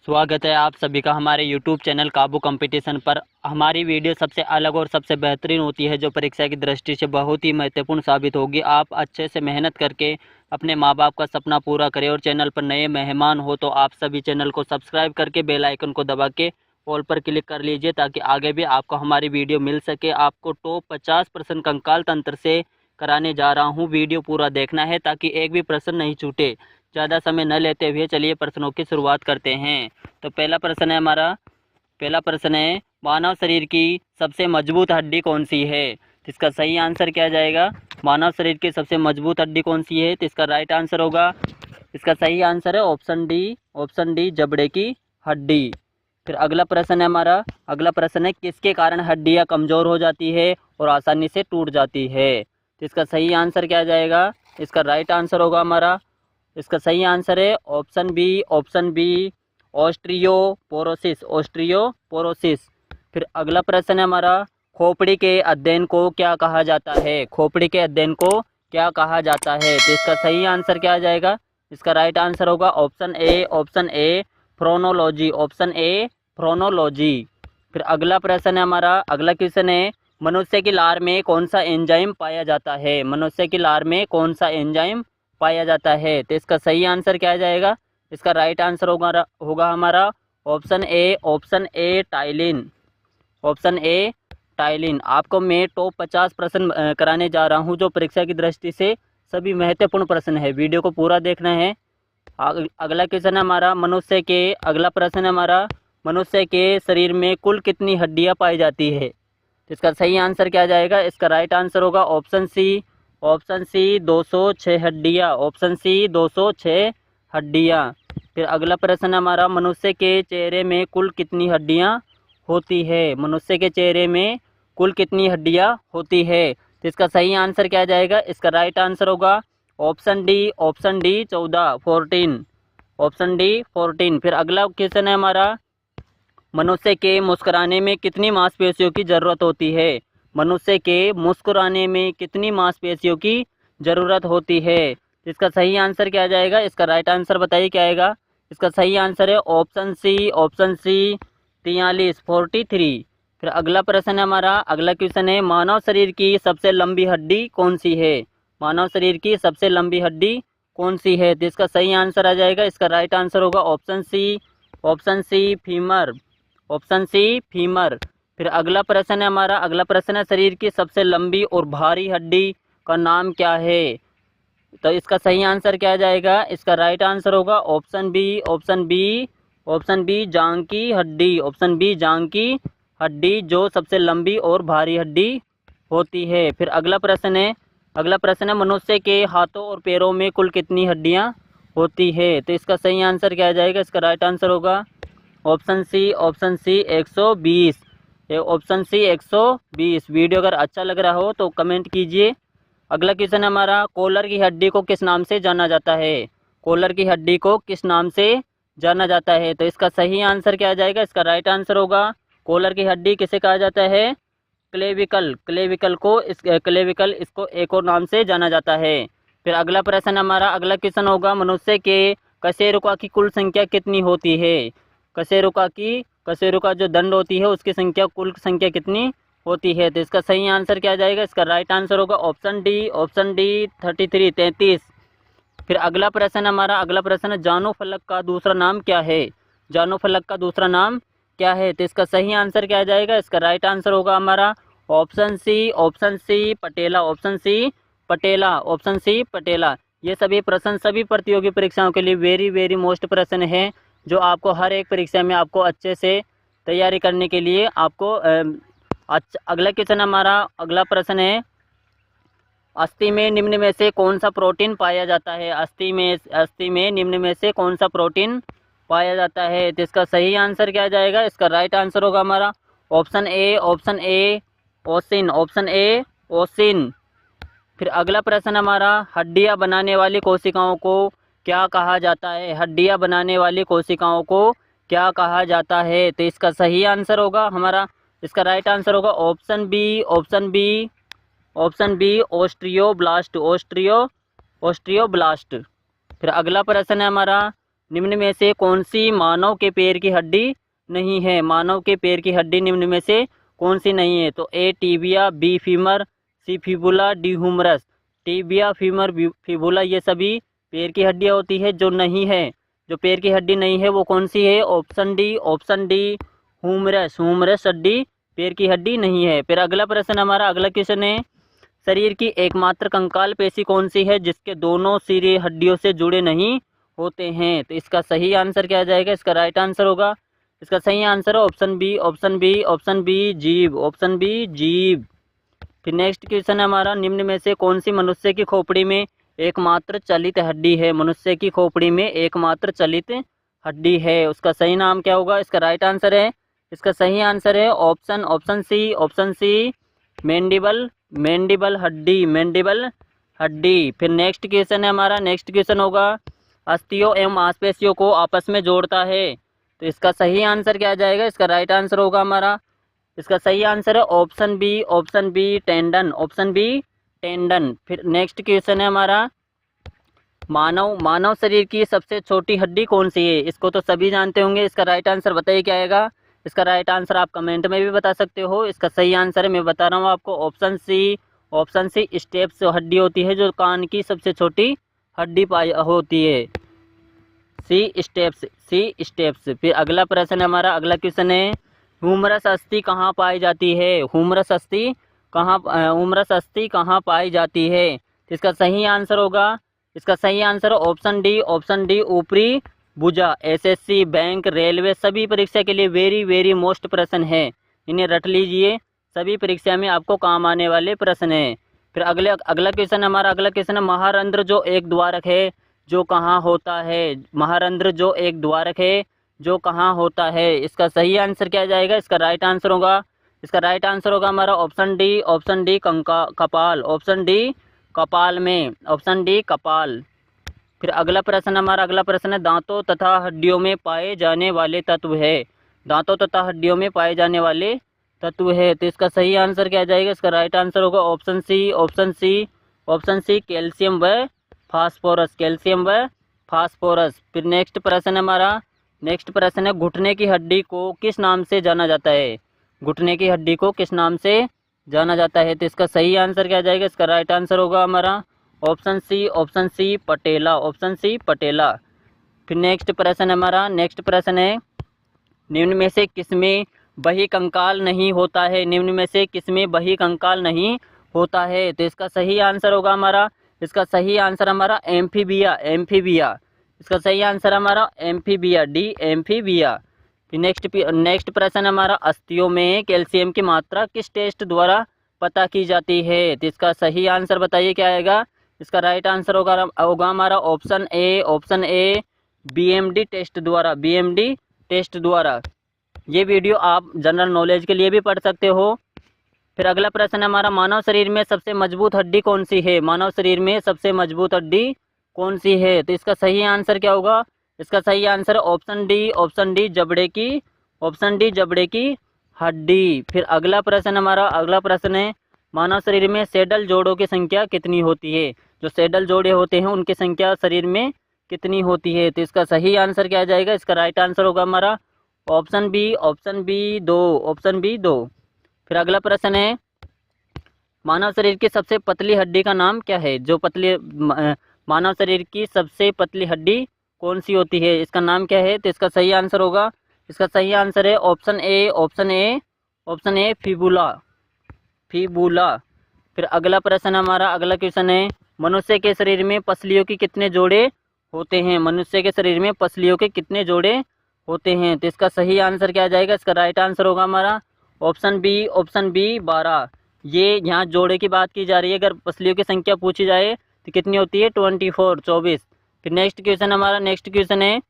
स्वागत है आप सभी का हमारे YouTube चैनल काबू कंपटीशन पर। हमारी वीडियो सबसे अलग और सबसे बेहतरीन होती है, जो परीक्षा की दृष्टि से बहुत ही महत्वपूर्ण साबित होगी। आप अच्छे से मेहनत करके अपने माँ बाप का सपना पूरा करें। और चैनल पर नए मेहमान हो तो आप सभी चैनल को सब्सक्राइब करके बेल आइकन को दबा के ऑल पर क्लिक कर लीजिए, ताकि आगे भी आपको हमारी वीडियो मिल सके। आपको टॉप 50% कंकाल तंत्र से कराने जा रहा हूँ। वीडियो पूरा देखना है ताकि एक भी प्रश्न नहीं छूटे। ज़्यादा समय न लेते हुए चलिए प्रश्नों की शुरुआत करते हैं। तो पहला प्रश्न है, मानव शरीर की सबसे मजबूत हड्डी कौन सी है? तो इसका सही आंसर क्या जाएगा? मानव शरीर की सबसे मजबूत हड्डी कौन सी है? तो इसका राइट आंसर होगा, इसका सही आंसर है ऑप्शन डी जबड़े की हड्डी। फिर अगला प्रश्न है, किसके कारण हड्डियां कमज़ोर हो जाती है और आसानी से टूट जाती है? तो इसका सही आंसर क्या जाएगा? इसका राइट आंसर होगा इसका सही आंसर है ऑप्शन बी ऑस्ट्रियोपोरोसिस। फिर अगला प्रश्न है हमारा, खोपड़ी के अध्ययन को क्या कहा जाता है? खोपड़ी के अध्ययन को क्या कहा जाता है? तो इसका सही आंसर क्या आ जाएगा? इसका राइट आंसर होगा ऑप्शन ए फ्रोनोलॉजी। फिर अगला क्वेश्चन है, मनुष्य की लार में कौन सा एंजाइम पाया जाता है? मनुष्य की लार में कौन सा एंजाइम पाया जाता है? तो इसका सही आंसर क्या आ जाएगा? इसका राइट आंसर होगा हमारा ऑप्शन ए टाइलिन। आपको मैं टॉप 50 प्रश्न कराने जा रहा हूं, जो परीक्षा की दृष्टि से सभी महत्वपूर्ण प्रश्न है। वीडियो को पूरा देखना है। अगला प्रश्न है हमारा, मनुष्य के शरीर में कुल कितनी हड्डियां पाई जाती है? तो इसका सही आंसर क्या जाएगा? इसका राइट आंसर होगा ऑप्शन सी 206 हड्डियाँ। ऑप्शन सी 206 हड्डियाँ। फिर अगला प्रश्न हमारा, मनुष्य के चेहरे में कुल कितनी हड्डियाँ होती है? मनुष्य के चेहरे में कुल कितनी हड्डियाँ होती है? तो इसका सही आंसर क्या जाएगा? इसका राइट आंसर होगा ऑप्शन डी 14। Option D 14। फिर अगला क्वेश्चन है हमारा, मनुष्य के मुस्कुराने में कितनी मांसपेशियों की ज़रूरत होती है? मनुष्य के मुस्कुराने में कितनी मांसपेशियों की ज़रूरत होती है? इसका सही आंसर क्या जाएगा? इसका राइट आंसर बताइए क्या आएगा? इसका सही आंसर है ऑप्शन सी 43। फिर अगला प्रश्न है हमारा, अगला क्वेश्चन है, मानव शरीर की सबसे लंबी हड्डी कौन सी है? मानव शरीर की सबसे लंबी हड्डी कौन सी है? तो इसका सही आंसर आ जाएगा, इसका राइट आंसर होगा ऑप्शन सी फीमर। फिर अगला प्रश्न है हमारा, शरीर की सबसे लंबी और भारी हड्डी का नाम क्या है? तो इसका सही आंसर क्या जाएगा? इसका राइट आंसर होगा ऑप्शन बी जांघ की हड्डी, जो सबसे लंबी और भारी हड्डी होती है। फिर अगला प्रश्न है, मनुष्य के हाथों और पैरों में कुल कितनी हड्डियां होती है? तो इसका सही आंसर क्या जाएगा? इसका राइट आंसर होगा option C 120। Option C 120। Video अगर अच्छा लग रहा हो तो कमेंट कीजिए। अगला क्वेश्चन हमारा, कॉलर की हड्डी को किस नाम से जाना जाता है? कॉलर की हड्डी को किस नाम से जाना जाता है? तो इसका सही आंसर क्या आ जाएगा? इसका राइट आंसर होगा, कॉलर की हड्डी किसे कहा जाता है? क्लेविकल इसको एक और नाम से जाना जाता है। फिर अगला क्वेश्चन होगा, मनुष्य के कशेरुका की कुल संख्या कितनी होती है? कशेरुका जो दंड होती है उसकी कुल संख्या कितनी होती है? तो इसका सही आंसर क्या जाएगा? इसका राइट आंसर होगा ऑप्शन डी 33। फिर अगला प्रश्न, जानू फलक का दूसरा नाम क्या है? जानू फलक का दूसरा नाम क्या है? तो इसका सही आंसर क्या जाएगा? इसका राइट आंसर होगा हमारा ऑप्शन सी पटेला। ये सभी प्रश्न सभी प्रतियोगी परीक्षाओं के लिए वेरी वेरी मोस्ट प्रश्न है, जो आपको हर एक परीक्षा में आपको अच्छे से तैयारी करने के लिए आपको अगला क्वेश्चन अगला प्रश्न है, अस्थि में निम्न में से कौन सा प्रोटीन पाया जाता है? अस्थि में निम्न में से कौन सा प्रोटीन पाया जाता है? तो इसका सही आंसर क्या जाएगा? इसका राइट आंसर होगा हमारा ऑप्शन ए ओसिन। फिर अगला प्रश्न हड्डियां बनाने वाली कोशिकाओं को क्या कहा जाता है? हड्डियां बनाने वाली कोशिकाओं को क्या कहा जाता है? तो इसका सही आंसर होगा हमारा, इसका राइट आंसर होगा ऑप्शन बी ऑस्ट्रियोब्लास्ट। फिर अगला प्रश्न है हमारा, निम्न में से कौन सी मानव के पैर की हड्डी नहीं है? मानव के पैर की हड्डी निम्न में से कौन सी नहीं है? तो A tibia, B femur, C fibula, D humerus. Tibia, femur, fibula ये सभी पैर की हड्डियाँ होती है। जो नहीं है, जो पैर की हड्डी नहीं है वो कौन सी है? Option D Humras. हुमरस हड्डी पैर की हड्डी नहीं है। फिर अगला प्रश्न हमारा, अगला क्वेश्चन है, शरीर की एकमात्र कंकाल पेशी कौन सी है जिसके दोनों सिरे हड्डियों से जुड़े नहीं होते हैं? तो इसका सही आंसर क्या आ जाएगा? इसका राइट आंसर होगा, इसका सही आंसर है option B, option B, option B जीभ, ऑप्शन बी जीभ। फिर नेक्स्ट क्वेश्चन है हमारा, निम्न में से कौन सी मनुष्य की खोपड़ी में एकमात्र चलित हड्डी है? मनुष्य की खोपड़ी में एकमात्र चलित हड्डी है, उसका सही नाम क्या होगा? इसका राइट आंसर है, इसका सही आंसर है option C, option C mandible, mandible हड्डी, मैंडिबल हड्डी। फिर नेक्स्ट क्वेश्चन है हमारा, नेक्स्ट क्वेश्चन होगा, अस्थियों एवं मांसपेशियों को आपस में जोड़ता है। तो इसका सही आंसर क्या आ जाएगा? इसका राइट आंसर होगा हमारा, इसका सही आंसर है option B tendon, option B tendon. फिर नेक्स्ट क्वेश्चन है हमारा, मानव शरीर की सबसे छोटी हड्डी कौन सी है? इसको तो सभी जानते होंगे, इसका राइट आंसर बताइए क्या आएगा? इसका राइट आंसर आप कमेंट में भी बता सकते हो। इसका सही आंसर है, मैं बता रहा हूँ आपको, option C, option C stapes हड्डी होती है, जो कान की सबसे छोटी हड्डी पाई होती है, सी स्टेप्स, सी स्टेप्स। फिर अगला प्रश्न है हमारा, अगला क्वेश्चन है, हुमरस अस्थि कहाँ पाई जाती है? हुमरस अस्थि कहाँ पाई जाती है? तो इसका सही आंसर होगा, इसका सही आंसर ऑप्शन डी ऊपरी भुजा। एसएससी, बैंक, रेलवे सभी परीक्षा के लिए वेरी मोस्ट प्रश्न है, इन्हें रट लीजिए, सभी परीक्षा में आपको काम आने वाले प्रश्न हैं। फिर अगला क्वेश्चन हमारा, अगला क्वेश्चन है, महारंध्र जो एक द्वारक है जो कहाँ होता है? महारंध्र जो एक द्वारक है जो कहाँ होता है? इसका सही आंसर क्या जाएगा? इसका राइट आंसर होगा, इसका राइट आंसर होगा हमारा ऑप्शन डी कपाल, ऑप्शन डी कपाल में, ऑप्शन डी कपाल। फिर अगला प्रश्न हमारा, अगला प्रश्न है, दांतों तथा हड्डियों में पाए जाने वाले तत्व है। दांतों तथा हड्डियों में पाए जाने वाले तत्व है, तो इसका सही आंसर क्या जाएगा? इसका राइट आंसर होगा option C, option C, option C calcium व फास्फोरस, कैल्शियम व फास्फोरस। फिर नेक्स्ट प्रश्न हमारा, नेक्स्ट प्रश्न है, घुटने की हड्डी को किस नाम से जाना जाता है? घुटने की हड्डी को किस नाम से जाना जाता है? तो इसका सही आंसर क्या जाएगा? इसका राइट आंसर होगा हमारा ऑप्शन सी पटेला, ऑप्शन सी पटेला। फिर नेक्स्ट प्रश्न हमारा, नेक्स्ट प्रश्न है, निम्न में से किसमें बही कंकाल नहीं होता है? निम्न में से किसमें बही कंकाल नहीं होता है? तो इसका सही आंसर होगा हमारा, इसका सही आंसर हमारा एम्फीबिया, एम्फीबिया। इसका सही आंसर हमारा एम्फीबिया, डी एम्फीबिया। फिर नेक्स्ट प्रश्न हमारा, अस्थियों में कैल्शियम की मात्रा किस टेस्ट द्वारा पता की जाती है? तो इसका सही आंसर बताइए क्या आएगा? इसका राइट आंसर होगा हमारा ऑप्शन ए बीएमडी टेस्ट द्वारा, बीएमडी टेस्ट द्वारा। ये वीडियो आप जनरल नॉलेज के लिए भी पढ़ सकते हो। फिर अगला प्रश्न हमारा, मानव शरीर में सबसे मजबूत हड्डी कौन सी है? मानव शरीर में सबसे मजबूत हड्डी कौन सी है? तो इसका सही आंसर क्या होगा? इसका सही आंसर ऑप्शन डी जबड़े की, ऑप्शन डी जबड़े की हड्डी। फिर अगला प्रश्न हमारा, अगला प्रश्न है, मानव शरीर में सैडल जोड़ों की संख्या कितनी होती है? जो सैडल जोड़े होते हैं उनकी संख्या शरीर में कितनी होती है? तो इसका सही आंसर क्या आ जाएगा? इसका राइट आंसर होगा हमारा ऑप्शन बी दो। फिर अगला प्रश्न है, मानव शरीर की सबसे पतली हड्डी का नाम क्या है? जो मानव शरीर की सबसे पतली हड्डी कौन सी होती है? इसका नाम क्या है? तो इसका सही आंसर होगा, इसका सही आंसर है ऑप्शन ए फिबुला, फिबुला। फिर अगला प्रश्न हमारा, अगला क्वेश्चन है, मनुष्य के शरीर में पसलियों की कितने जोड़े होते हैं? मनुष्य के शरीर में पसलियों के कितने जोड़े होते हैं? तो इसका सही आंसर क्या आ जाएगा? इसका राइट आंसर होगा हमारा ऑप्शन बी 12। ये यहाँ जोड़े की बात की जा रही है, अगर पसलियों की संख्या पूछी जाए तो कितनी होती है? 24। फिर नेक्स्ट क्वेश्चन हमारा, नेक्स्ट क्वेश्चन है,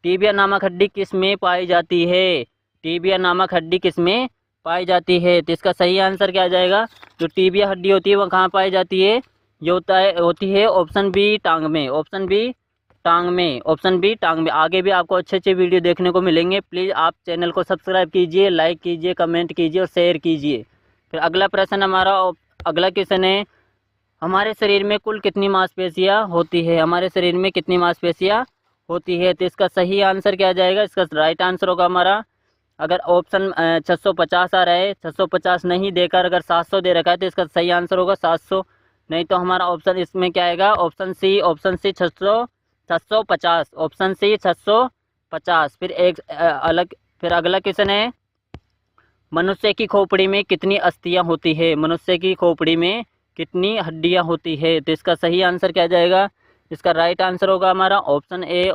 टीबिया नामक हड्डी किस में पाई जाती है? टीबिया नामक हड्डी किस में पाई जाती है? तो इसका सही आंसर क्या आ जाएगा? जो टीबिया हड्डी होती है वो कहाँ पाई जाती है? ये होती है ऑप्शन बी टांग में, ऑप्शन बी टांग में, ऑप्शन बी टांग में। आगे भी आपको अच्छे वीडियो देखने को मिलेंगे। प्लीज़ आप चैनल को सब्सक्राइब कीजिए, लाइक कीजिए, कमेंट कीजिए और शेयर कीजिए। फिर अगला प्रश्न हमारा, अगला क्वेश्चन है, हमारे शरीर में कुल कितनी मांसपेशियाँ होती है? हमारे शरीर में कितनी मांसपेशियाँ होती है। तो इसका सही आंसर क्या आ जाएगा? इसका राइट आंसर होगा हमारा, अगर ऑप्शन 650 आ रहा है, 650 नहीं देकर अगर 700 दे रखा है तो इसका सही आंसर होगा 700। नहीं तो हमारा ऑप्शन इसमें क्या आएगा? Option C 650, option C 650। फिर एक अलग, फिर अगला क्वेश्चन है, मनुष्य की खोपड़ी में कितनी अस्थियां होती है? मनुष्य की खोपड़ी में कितनी हड्डियां होती है? तो इसका सही आंसर क्या जाएगा? इसका राइट आंसर होगा हमारा ऑप्शन ए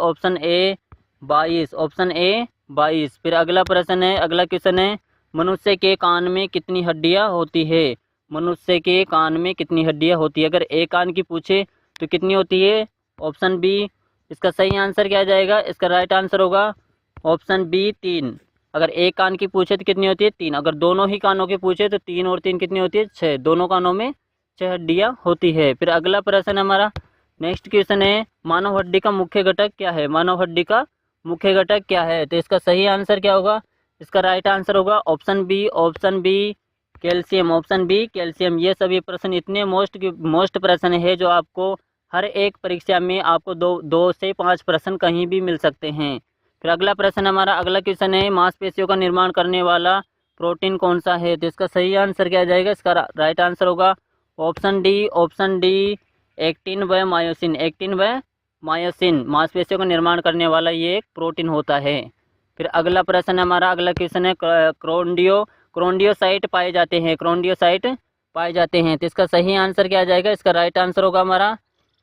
22, ऑप्शन ए 22। फिर अगला प्रश्न है, अगला क्वेश्चन है, मनुष्य के कान में कितनी हड्डियां होती है? मनुष्य के कान में कितनी हड्डियां होती है? अगर एक कान की पूछे तो कितनी होती है? Option B. इसका सही आंसर क्या जाएगा? इसका राइट आंसर होगा ऑप्शन बी 3। अगर एक कान की पूछे तो कितनी होती है? 3। अगर दोनों ही कानों की पूछे तो 3 और 3 कितनी होती है? 6। दोनों कानों में 6 हड्डियाँ होती है। फिर अगला प्रश्न हमारा नेक्स्ट क्वेश्चन है, मानव हड्डी का मुख्य घटक क्या है? मानव हड्डी का मुख्य घटक क्या है? तो इसका सही आंसर क्या होगा? इसका राइट आंसर होगा option B calcium, option B calcium. ये सभी प्रश्न इतने मोस्ट प्रश्न है जो आपको हर एक परीक्षा में आपको दो से 5 प्रश्न कहीं भी मिल सकते हैं। फिर अगला प्रश्न हमारा, अगला क्वेश्चन है, मांसपेशियों का निर्माण करने वाला प्रोटीन कौन सा है? तो इसका सही आंसर क्या जाएगा? इसका राइट आंसर होगा ऑप्शन डी एक्टिन व मायोसिन, एक्टिन व मायोसिन। मांसपेशियों का निर्माण करने वाला ये एक प्रोटीन होता है। फिर अगला प्रश्न हमारा, अगला क्वेश्चन है, क्रोंडियोसाइट पाए जाते हैं, क्रोंडियोसाइट पाए जाते हैं। तो इसका सही आंसर क्या आ जाएगा? इसका राइट आंसर होगा हमारा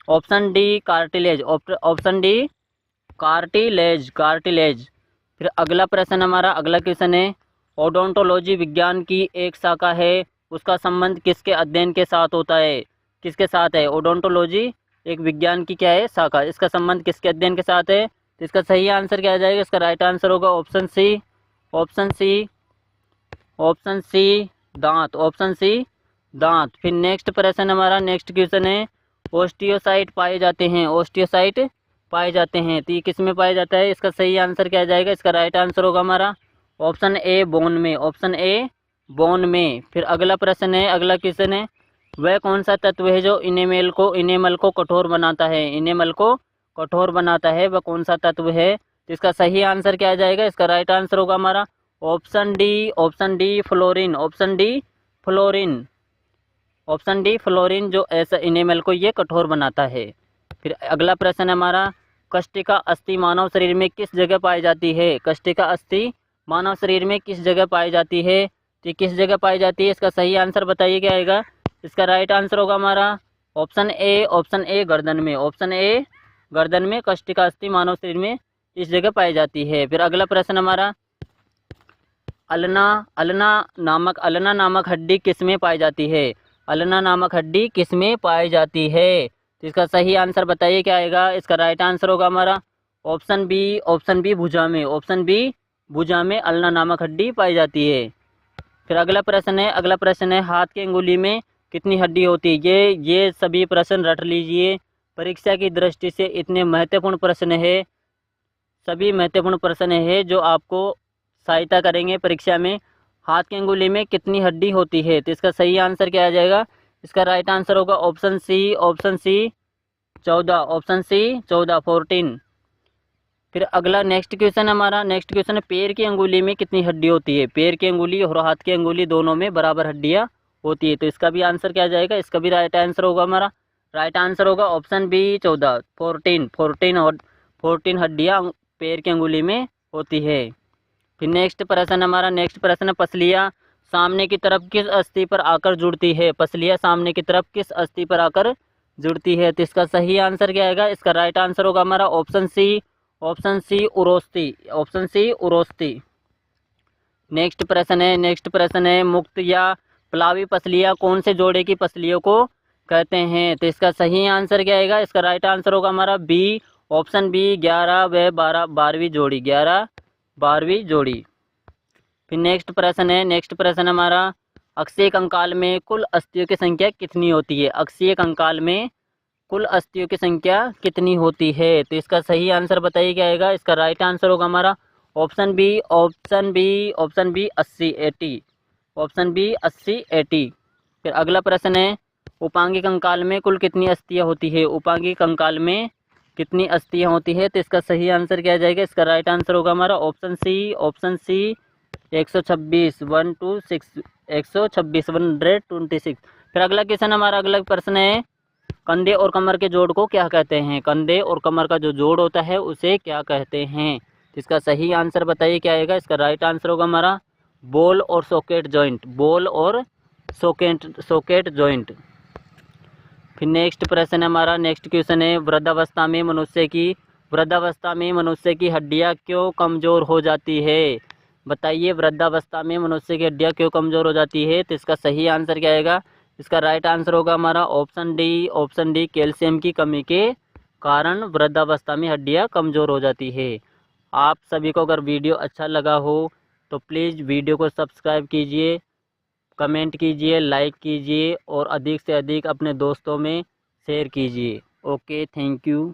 option D cartilage, option D cartilage. फिर अगला प्रश्न हमारा, अगला क्वेश्चन है, ओडोंटोलॉजी विज्ञान की एक शाखा है, उसका संबंध किसके अध्ययन के साथ होता है? किसके साथ है? ओडोंटोलॉजी एक विज्ञान की क्या है? शाखा। इसका संबंध किसके अध्ययन के साथ है? तो इसका सही आंसर क्या आ जाएगा? इसका राइट आंसर होगा ऑप्शन सी दांत, ऑप्शन सी दांत। फिर नेक्स्ट प्रश्न हमारा, नेक्स्ट क्वेश्चन है, ओस्टियोसाइट पाए जाते हैं, ओस्टियोसाइट पाए जाते हैं, तो ये किस में पाया जाता है? इसका सही आंसर क्या आ जाएगा? इसका राइट आंसर होगा हमारा ऑप्शन ए बोन में, ऑप्शन ए बोन में। फिर अगला प्रश्न है, अगला क्वेश्चन है, वह कौन सा तत्व है जो इनेमल को कठोर बनाता है? इनेमल को कठोर बनाता है, वह कौन सा तत्व है? तो इसका सही आंसर क्या आ जाएगा? इसका राइट आंसर होगा हमारा option D fluorine, option D fluorine, option D fluorine, जो ऐसा इनेमल को ये कठोर बनाता है। फिर अगला प्रश्न हमारा, कष्टिका अस्थि मानव शरीर में किस जगह पाई जाती है? कष्टिका अस्थि मानव शरीर में किस जगह पाई जाती है? तो किस जगह पाई जाती है? इसका सही आंसर बताइए क्या आएगा? इसका राइट आंसर होगा हमारा ऑप्शन ए गर्दन में, ऑप्शन ए गर्दन में कष्टिका अस्थि मानव शरीर में इस जगह पाई जाती है। फिर अगला प्रश्न हमारा, अल्ना नामक हड्डी किस में पाई जाती है? अल्ना नामक हड्डी किस में पाई जाती है? तो इसका सही आंसर बताइए क्या आएगा? इसका राइट आंसर होगा हमारा ऑप्शन बी भुजा में, ऑप्शन बी भुजा में अल्ना नामक हड्डी पाई जाती है। फिर अगला प्रश्न है, अगला प्रश्न है, हाथ की अंगुली में कितनी हड्डी होती है? ये सभी प्रश्न रट लीजिए, परीक्षा की दृष्टि से इतने महत्वपूर्ण प्रश्न है, सभी महत्वपूर्ण प्रश्न है जो आपको सहायता करेंगे परीक्षा में। हाथ की अंगुली में कितनी हड्डी होती है? तो इसका सही आंसर क्या आ जाएगा? इसका राइट आंसर होगा ऑप्शन सी 14, ऑप्शन सी 14। फिर अगला नेक्स्ट क्वेश्चन हमारा, नेक्स्ट क्वेश्चन है, पैर की अंगुली में कितनी हड्डी होती है? पैर की अंगुली और हाथ की अंगुली दोनों में बराबर हड्डियाँ होती है। तो इसका भी आंसर क्या आ जाएगा? इसका भी राइट आंसर होगा हमारा, राइट आंसर होगा ऑप्शन बी 14, 14 हड्डियाँ पैर की अंगुली में होती है। फिर नेक्स्ट प्रश्न हमारा, नेक्स्ट प्रश्न, पसलियाँ सामने की तरफ किस अस्थि पर आकर जुड़ती है? पसलियाँ सामने की तरफ किस अस्थि पर आकर जुड़ती है? तो इसका सही आंसर क्या आएगा? इसका राइट आंसर होगा हमारा ऑप्शन सी उरोस्ती। नेक्स्ट प्रश्न है, मुक्त या पलावी पसलियाँ कौन से जोड़े की पसलियों को कहते हैं? तो इसका सही आंसर क्या आएगा? इसका राइट आंसर होगा हमारा बी, ऑप्शन बी 11 व 12वीं जोड़ी, 11 12वीं जोड़ी। फिर नेक्स्ट प्रश्न है, नेक्स्ट प्रश्न हमारा, अक्षीय कंकाल में कुल अस्थियों की संख्या कितनी होती है? अक्षीय कंकाल में कुल अस्थियों की संख्या कितनी होती है? तो इसका सही आंसर बताइए क्या आएगा? इसका राइट आंसर होगा हमारा ऑप्शन बी 80, ऑप्शन बी 80। फिर अगला प्रश्न है, उपांगी कंकाल में कुल कितनी अस्थियां होती है? उपांगी कंकाल में कितनी अस्थियाँ होती है? तो इसका सही आंसर क्या आ जाएगा? इसका राइट आंसर होगा हमारा ऑप्शन सी 126 126 126 126। फिर अगला क्वेश्चन हमारा अगला प्रश्न है, कंधे और कमर के जोड़ को क्या कहते हैं? कंधे और कमर का जो जोड़ होता है उसे क्या कहते हैं? तो इसका सही आंसर बताइए क्या आएगा? इसका राइट आंसर होगा हमारा बॉल और सॉकेट जॉइंट, बॉल और सॉकेट जॉइंट। फिर नेक्स्ट प्रश्न है हमारा, नेक्स्ट क्वेश्चन है, वृद्धावस्था में मनुष्य की हड्डियां क्यों कमज़ोर हो जाती है? बताइए, वृद्धावस्था में मनुष्य की हड्डियां क्यों कमज़ोर हो जाती है? तो इसका सही आंसर क्या आएगा? इसका राइट आंसर होगा हमारा ऑप्शन डी कैल्शियम की कमी के कारण वृद्धावस्था में हड्डियां कमज़ोर हो जाती है। आप सभी को अगर वीडियो अच्छा लगा हो तो प्लीज़ वीडियो को सब्सक्राइब कीजिए, कमेंट कीजिए, लाइक कीजिए और अधिक से अधिक अपने दोस्तों में शेयर कीजिए। Okay, thank you.